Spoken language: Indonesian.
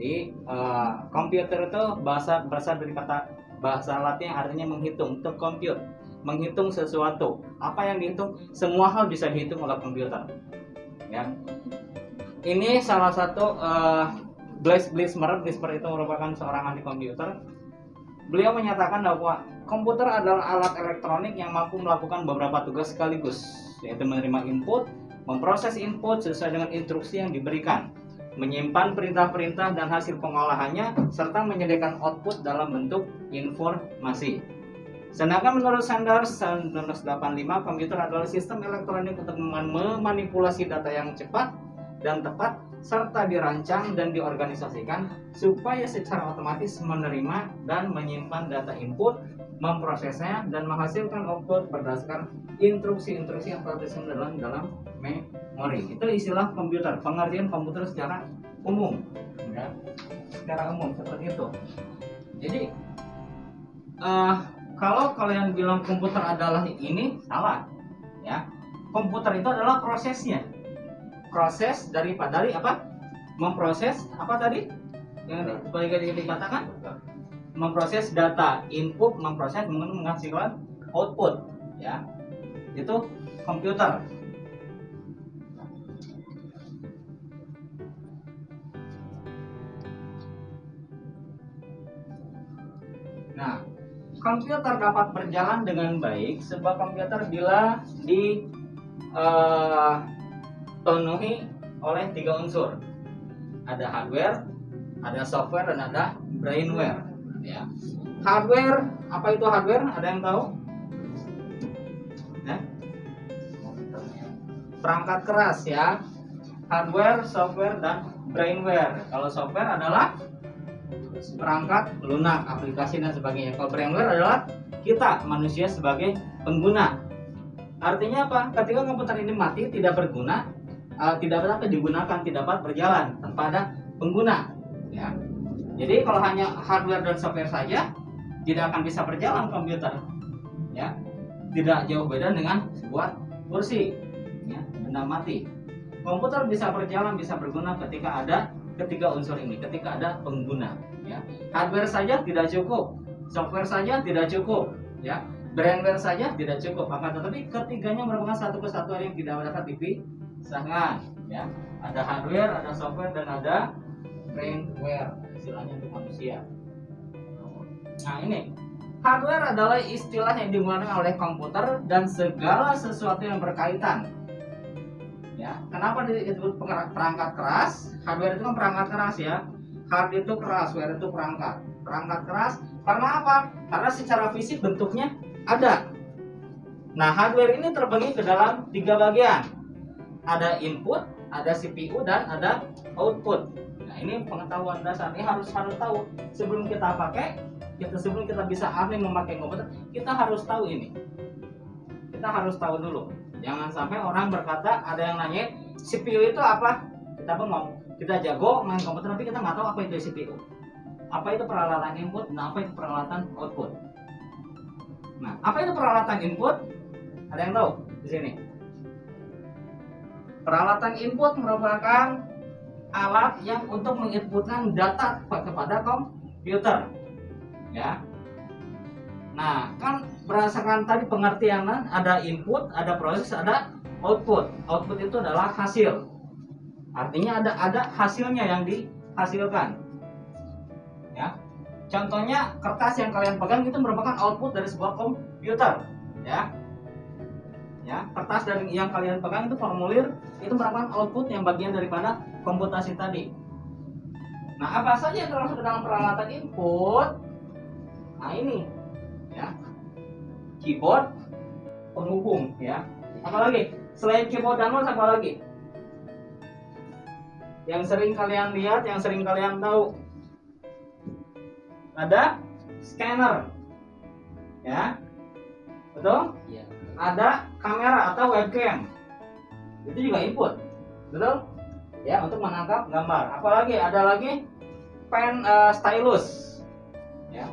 Jadi komputer itu berasal dari kata bahasa Latin yang artinya menghitung, to compute, menghitung sesuatu. Apa yang dihitung? Semua hal bisa dihitung oleh komputer. Ya. Ini salah satu Blaise Blizmer itu merupakan seorang ahli komputer. Beliau menyatakan bahwa komputer adalah alat elektronik yang mampu melakukan beberapa tugas sekaligus, yaitu menerima input, memproses input sesuai dengan instruksi yang diberikan, menyimpan perintah-perintah dan hasil pengolahannya, serta menyediakan output dalam bentuk informasi. Sedangkan menurut Sanders 1985, komputer adalah sistem elektronik untuk memanipulasi data yang cepat dan tepat, serta dirancang dan diorganisasikan supaya secara otomatis menerima dan menyimpan data input, memprosesnya, dan menghasilkan output berdasarkan instruksi-instruksi yang telah disusun dalam memori. Itu istilah komputer, pengertian komputer secara umum, ya, secara umum seperti itu. Jadi kalau kalian bilang komputer adalah ini, salah, ya. Komputer itu adalah prosesnya, proses dari apa? Memproses apa tadi? Yang sebagai dikatakan memproses data input, memproses menghasilkan output, ya. Itu komputer. Nah, komputer dapat berjalan dengan baik sebuah komputer bila dipenuhi oleh 3 unsur. Ada hardware, ada software, dan ada brainware. Ya. Hardware, apa itu hardware? Ada yang tahu? Perangkat keras, ya. Hardware, software, dan brainware. Kalau software adalah perangkat lunak, aplikasi dan sebagainya. Kalau brainware adalah kita manusia sebagai pengguna. Artinya apa? Ketika komputer ini mati, tidak berguna, tidak dapat digunakan, tidak dapat berjalan tanpa ada pengguna, ya. Jadi kalau hanya hardware dan software saja, tidak akan bisa berjalan komputer, ya. Tidak jauh beda dengan sebuah kursi, ya, benda mati. Komputer bisa berjalan, bisa berguna ketika ada ketiga unsur ini, ketika ada pengguna, ya. Hardware saja tidak cukup, software saja tidak cukup, ya. Brainware saja tidak cukup, akan tetapi ketiganya merupakan satu kesatuan yang tidak dapat dipisahkan, ya. Ada hardware, ada software, dan ada brainware, istilahnya untuk manusia. Nah, ini hardware adalah istilah yang digunakan oleh komputer dan segala sesuatu yang berkaitan. Ya, kenapa disebut perangkat keras? Hardware itu kan perangkat keras, ya. Hard itu keras, ware itu perangkat. Perangkat keras karena apa? Karena secara fisik bentuknya ada. Nah, hardware ini terbagi ke dalam 3 bagian. Ada input, ada CPU, dan ada output. Nah, ini pengetahuan dasar, ini harus tahu sebelum kita pakai. Sebelum kita bisa ahli memakai komputer, kita harus tahu ini. Kita harus tahu dulu. Jangan sampai orang berkata, ada yang nanya CPU itu apa? Kita bengong, kita jago main komputer tapi kita nggak tahu apa itu CPU. Apa itu peralatan input, nah apa itu peralatan output. Nah, apa itu peralatan input? Ada yang tahu di sini? Peralatan input merupakan alat yang untuk menginputkan data kepada komputer, ya. Nah, kan berdasarkan tadi pengertian, ada input, ada proses, ada output. Output itu adalah hasil. Artinya ada hasilnya yang dihasilkan. Ya. Contohnya kertas yang kalian pegang itu merupakan output dari sebuah komputer, ya. Ya, kertas dari yang kalian pegang itu formulir, itu merupakan output yang bagian daripada komputasi tadi. Nah, apa saja yang termasuk dalam peralatan input? Nah, ini, ya. Keyboard, penghubung, ya. Apalagi selain keyboard dan mouse, apa lagi yang sering kalian lihat, yang sering kalian tahu? Ada scanner, ya, betul? Iya. Ada kamera atau webcam, itu juga input, betul? Ya, untuk menangkap gambar. Apalagi ada lagi pen, stylus, ya.